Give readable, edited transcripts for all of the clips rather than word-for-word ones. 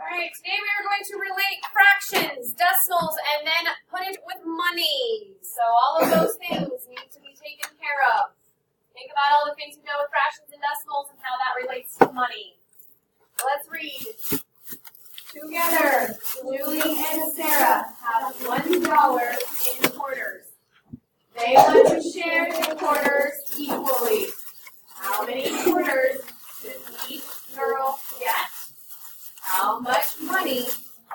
Alright, today we are going to relate fractions, decimals, and then put it with money. So all of those things need to be taken care of. Think about all the things you know with fractions and decimals and how that relates to money. Let's read. Together, Julie and Sarah have $1 in quarters. They want to share the quarters equally. How many quarters should each girl get? How much money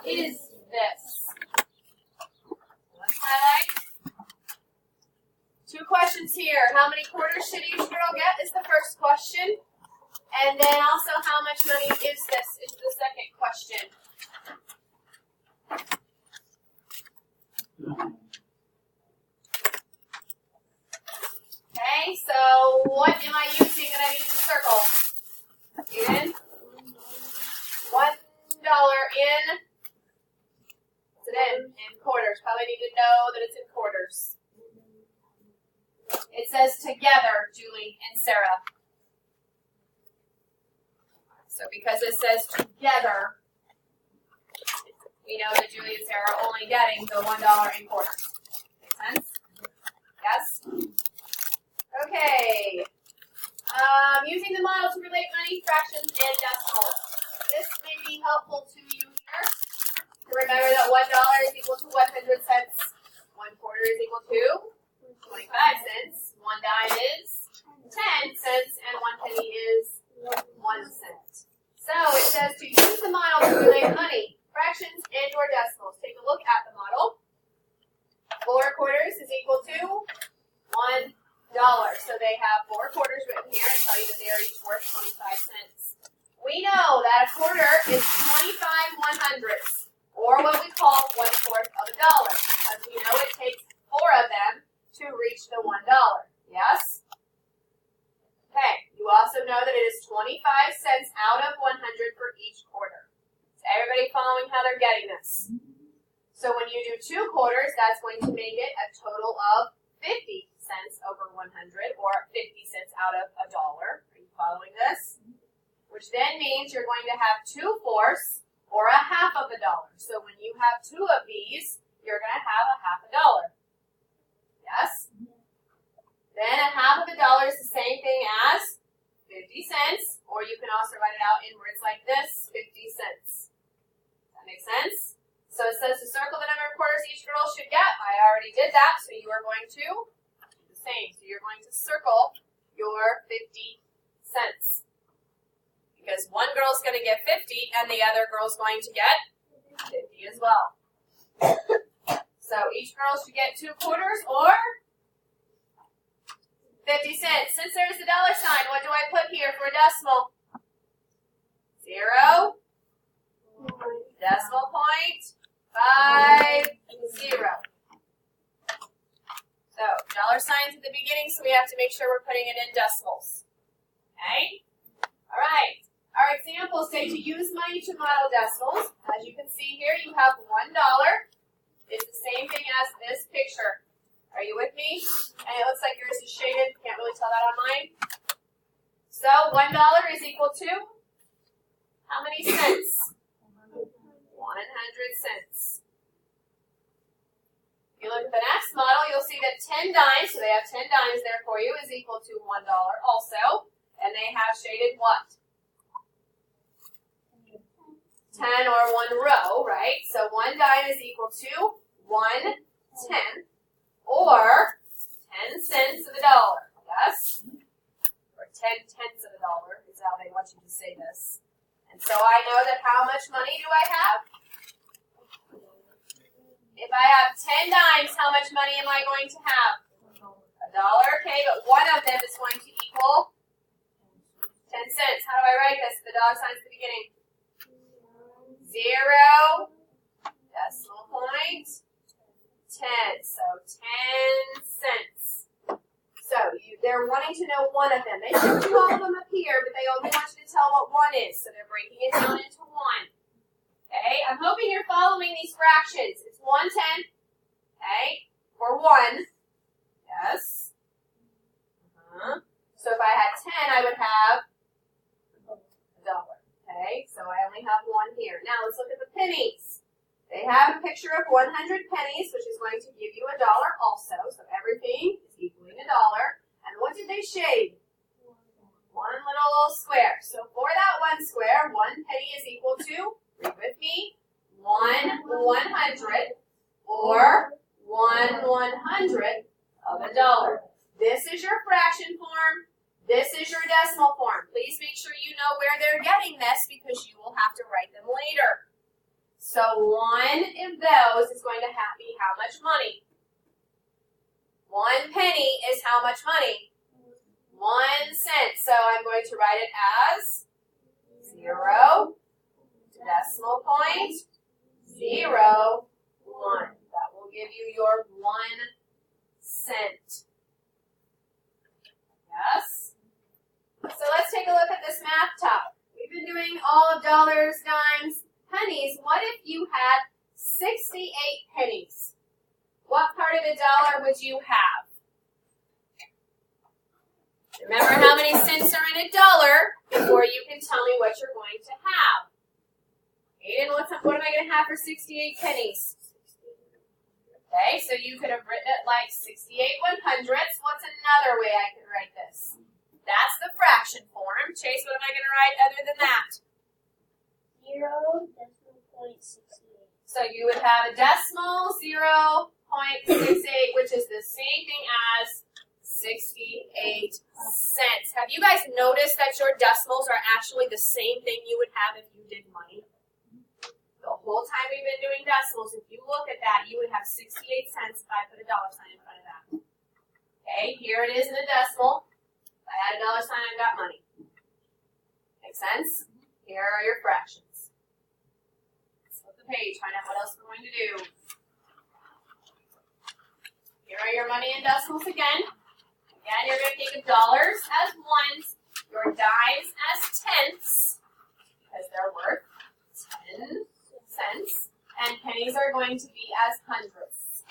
is this? Let's highlight. 2 questions here. How many quarters should each girl get is the first question. And then also, how much money is this is the second question. Okay, so what am I using that I need to circle? In $1 in, what's it in quarters. Probably need to know that it's in quarters. It says together, Julie and Sarah. So because it says together, we know that Julie and Sarah are only getting the $1 in quarters. Make sense? Yes? Okay. Using the model to relate money, fractions, and decimals. This may be helpful to you here to remember that $1 is equal to 100 cents. 1 quarter is equal to 25 cents. 1 dime is 10 cents, and 1 penny is 1 cent. So it says to use the model to relate money, fractions, and or decimals. Take a look at the model. 4 quarters is equal to $1. So they have 4 quarters written here and tell you that they are each worth 25 cents. We know that a quarter is 25 1/100ths, or what we call 1/4 of a dollar, because we know it takes 4 of them to reach the $1. Yes? Okay. You also know that it is 25 cents out of 100 for each quarter. Is everybody following how they're getting this? So when you do 2 quarters, that's going to make it a total of 50 cents over 100, or 50 cents out of a dollar. Are you following this? Which then means you're going to have 2/4, or a half of a dollar. So when you have 2 of these, you're going to have a half a dollar. Yes? Then a half of a dollar is the same thing as 50 cents, or you can also write it out in words like this, 50 cents. Does that make sense? So it says to circle the number of quarters each girl should get. I already did that, so you are going to do the same. So you're going to circle your 50 cents. Because one girl's going to get 50, and the other girl's going to get 50 as well. So each girl should get 2 quarters, or 50 cents. Since there's a dollar sign, what do I put here for a decimal? 0. Decimal point. 5, 0. So, dollar signs at the beginning, so we have to make sure we're putting it in decimals. Okay? All right. Our examples say to use money to model decimals. As you can see here, you have $1. It's the same thing as this picture. Are you with me? And it looks like yours is shaded. Can't really tell that on mine. So, $1 is equal to how many cents? 100 cents. If you look at the next model, you'll see that 10 dimes, so they have 10 dimes there for you, is equal to $1 also. And they have shaded what? 10 or 1 row, right? So 1 dime is equal to 1/10, or 10 cents of a dollar. Yes? Or 10/10 of a dollar is how they want you to say this. And so I know that how much money do I have? If I have 10 dimes, how much money am I going to have? $1, okay, but one of them is going to equal 10 cents. How do I write this? The dollar sign's at the beginning. 0, decimal point, 10. So 10 cents. So they're wanting to know one of them. They showed you all of them up here, but they only want you to tell what one is. So they're breaking it down into 1. Okay, I'm hoping you're following these fractions. It's 1/10, okay, for 1. Yes. So if I had 10, I would have $1. Okay, so I only have one here. Now let's look at the pennies. They have a picture of 100 pennies, which is going to give you $1 also. So everything is equaling $1. And what did they shade? One little square. So for that one square, 1 penny is equal to, read with me, 1/100 or 1/100 of $1. This is your fraction form. This is your decimal form. Please make sure you know where they're getting this because you will have to write them later. So one of those is going to be how much money? 1 penny is how much money? 1 cent. So I'm going to write it as 0, decimal point, 0, 1. That will give you your 1 cent. Yes? So let's take a look at this math top. We've been doing all of dollars, dimes, pennies. What if you had 68 pennies? What part of $1 would you have? Remember how many cents are in $1 before you can tell me what you're going to have. Aiden, what am I going to have for 68 pennies? Okay, so you could have written it like 68 100ths. What's another way I could write this? That's the fraction form. Chase, what am I going to write other than that? 0.68. So you would have a decimal 0.68, which is the same thing as 68 cents. Have you guys noticed that your decimals are actually the same thing you would have if you did money? The whole time we've been doing decimals, if you look at that, you would have 68 cents if I put a dollar sign in front of that. Okay, here it is in a decimal. If I had a dollar sign, I've got money. Make sense? Here are your fractions. Let's flip the page, find out what else we're going to do. Here are your money in decimals again. Again, you're going to think of dollars as ones, your dimes as tenths, because they're worth 10 cents, and pennies are going to be as hundredths.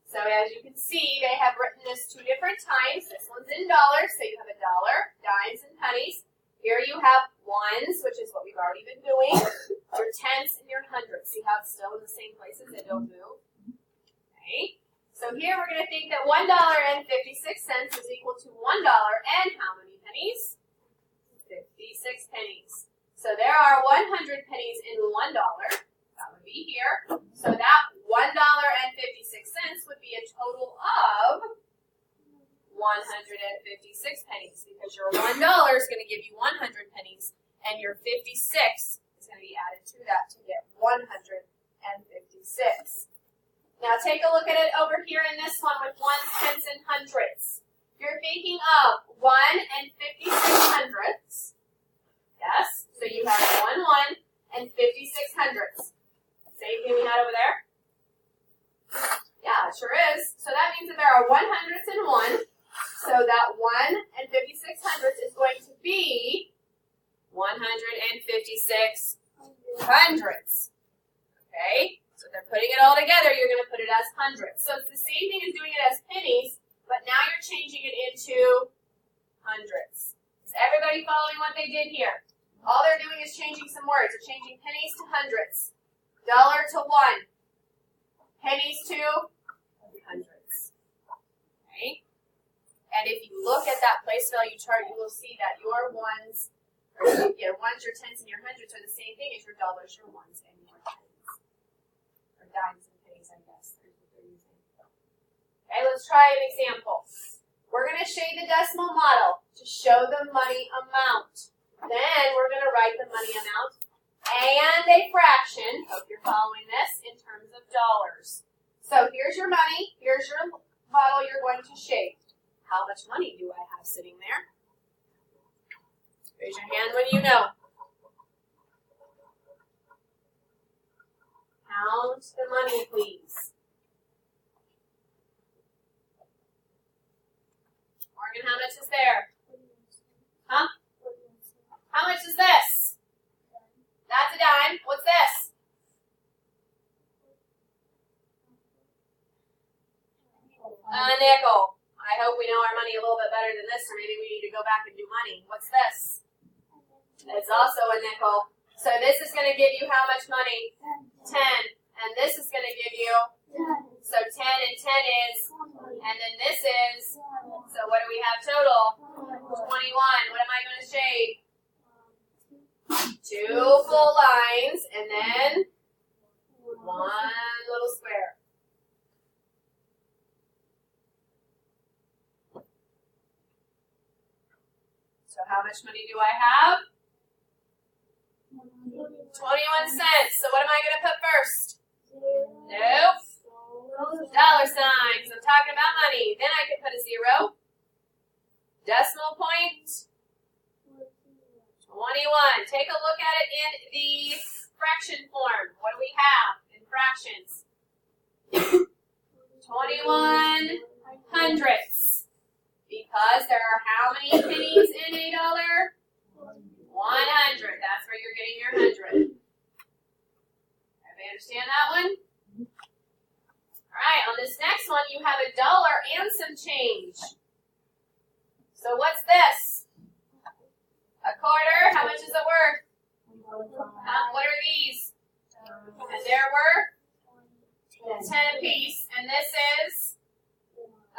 So as you can see, they have written this 2 different times. This one's in dollars, so you have $1, dimes, and pennies. Here you have ones, which is what we've already been doing, your tenths and your hundredths. See how it's still in the same places? They don't move. Okay. So here we're going to think that $1.56 is equal to $1 and how many pennies? 56 pennies. So there are 100 pennies in $1. That would be here. So that $1.56 would be a total of 156 pennies because your $1 is going to give you 100 pennies and your 56 is going to be added to that to get 156. Now take a look at it over here in this one with ones, tenths, and hundredths. You're thinking of 1 and 56 hundredths. Yes, so you have 1 and 56 hundredths. Same thing we had over there? Yeah, it sure is. So that means that there are 100ths in 1. So that 1 and 56 hundredths is going to be 156 hundredths. Okay? So if they're putting it all together, you're going to put it as hundredths. So it's the same thing as doing it as pennies, but now you're changing it into hundredths. Is everybody following what they did here? All they're doing is changing some words. They're changing pennies to hundredths, dollar to 1, pennies to hundredths. Okay? And if you look at that place value chart, you will see that your ones, your tenths, and your hundredths are the same thing as your dollars, your ones, and your tens. Or dimes and pennies, I guess. That's what they're using. Okay, let's try an example. We're going to shade the decimal model to show the money amount. Then we're going to write the money amount and a fraction, hope you're following this, in terms of dollars. So here's your money, here's your model you're going to shade. How much money do I have sitting there? Raise your hand when you know. Count the money, please. Morgan, how much is there? Huh? How much is this? That's a dime. What's this? A nickel. I hope we know our money a little bit better than this, or maybe we need to go back and do money. What's this? It's also a nickel. So this is going to give you how much money? 10. And this is going to give you, so 10 and 10 is, and then this is, so what do we have total? 21. What am I going to shade? 2 full lines, and then 1 little square. So how much money do I have? 21 cents. So what am I going to put first? Nope. Dollar signs. I'm talking about money. Then I can put a 0. Decimal point. 21. Take a look at it in the fraction form. What do we have in fractions? 21 hundredths. Because there are how many pennies in a dollar? 100. That's where you're getting your 100. Everybody understand that one? All right, on this next one, you have $1 and some change. So what's this? A quarter. How much is it worth? What are these? And they're worth 10 apiece. And this is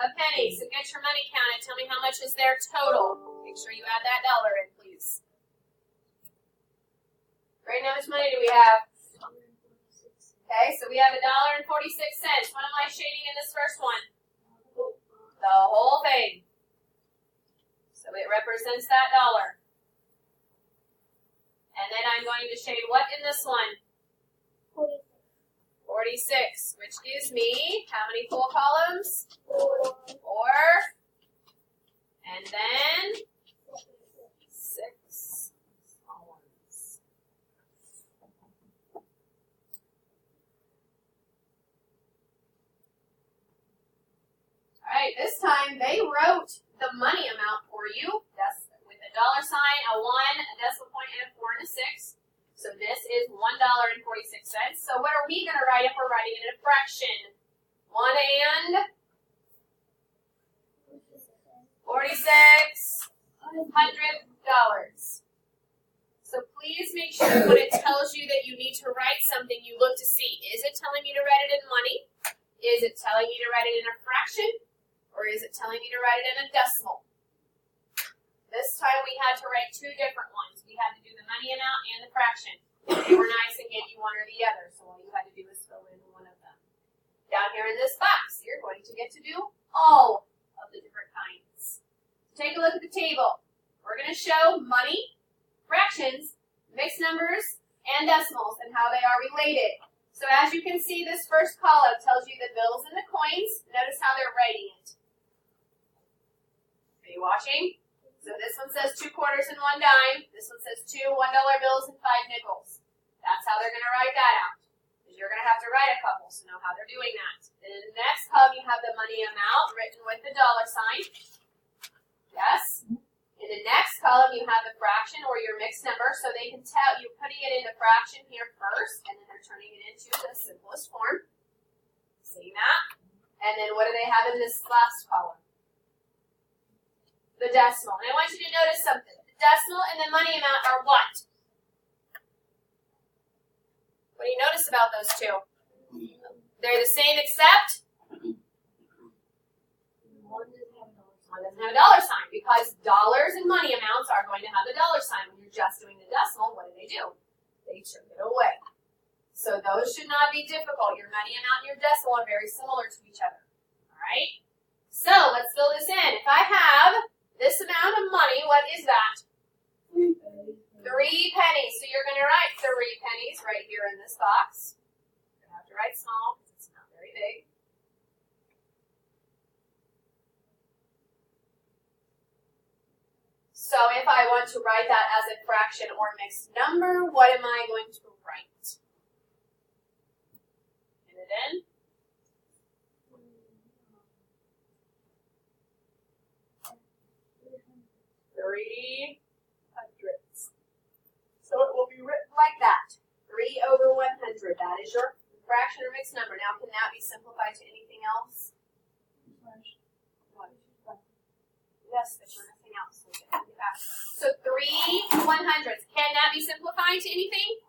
a penny. So get your money counted. Tell me how much is there total. Make sure you add that dollar in, please. Right now, how much money do we have? Okay, so we have $1.46. What am I shading in this first one? The whole thing. So it represents that dollar. And then I'm going to shade what in this one? 46, which gives me how many full columns? 4. And then 6 small ones. All right, this time they wrote the money amount for you. That's with a dollar sign, a 1, a decimal point, and a 4 and a 6. So this is $1.46. So what are we going to write if we're writing it in a fraction? 1 and 46 $100. So please make sure when it tells you that you need to write something, you look to see, is it telling me to write it in money? Is it telling me to write it in a fraction? Or is it telling me to write it in a decimal? This time we had to write 2 different ones. We had to do the money amount and the fraction. They were nice and gave you one or the other, so all you had to do was fill in one of them. Down here in this box, you're going to get to do all of the different kinds. Take a look at the table. We're going to show money, fractions, mixed numbers, and decimals and how they are related. So as you can see, this first column tells you the bills and the coins. Notice how they're writing it. Are you watching? So this one says 2 quarters and 1 dime. This one says 2 $1 bills and 5 nickels. That's how they're going to write that out. Because you're going to have to write a couple, so know how they're doing that. Then in the next column, you have the money amount written with the dollar sign. Yes? In the next column, you have the fraction or your mixed number, so they can tell you're putting it into fraction here first, and then they're turning it into the simplest form. See that? And then what do they have in this last column? The decimal. And I want you to notice something. The decimal and the money amount are what? What do you notice about those two? They're the same except one doesn't have a dollar sign because dollars and money amounts are going to have the dollar sign. When you're just doing the decimal, what do? They took it away. So those should not be difficult. Your money amount and your decimal are very similar to each other. All right? So let's fill this in. If I have this amount of money, what is that? 3 pennies. So you're going to write 3 pennies right here in this box. You're going to have to write small because it's not very big. So if I want to write that as a fraction or mixed number, what am I going to write? Put it in. $300. So it will be written like that. 3 over 100. That is your fraction or mixed number. Now, can that be simplified to anything else? What? Yes, but you're missing else. So 3 100s. Can that be simplified to anything?